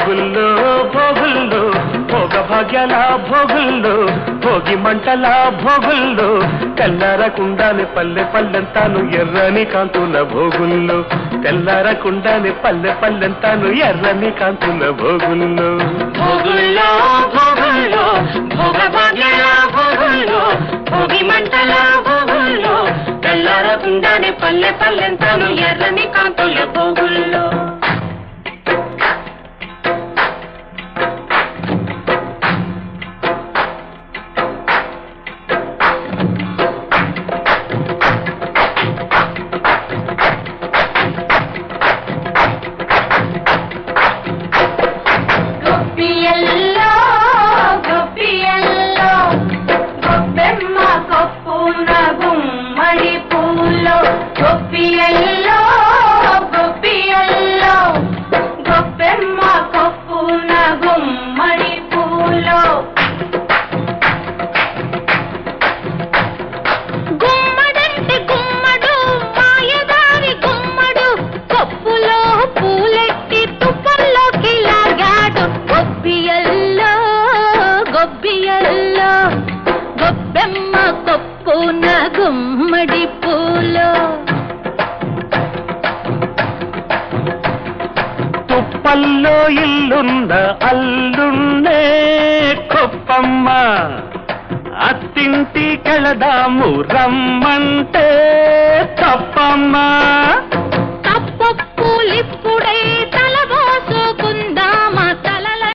భోగుల్లో భోగుల్లో భోగ భాగ్యాల భోగుల్లో భోగి మంటల భోగుల్లో తెల్లారకుండానే పల్లె పల్లెంతాను ఎర్రని కాంతుల భోగుల్లో తెల్లారకుండానే పల్లె పల్లెంతాను ఎర్రని కాంతుల భోగుల్లో భోగుల్లో భోగుల్లో భోగ భాగ్యాల భోగుల్లో భోగి మంటల భోగుల్లో తెల్లారకుండానే పల్లె పల్లెంతాను ఎర్రని కాంతుల భోగుల్లో గుమ్మడి పూలో తుప్పల్లో ఇల్లున్న అల్లున్నే కొప్పమ్మ అత్తింటి కెళదాము రమ్మంటే తప్పమ్మ తప్పప్పులిప్పుడే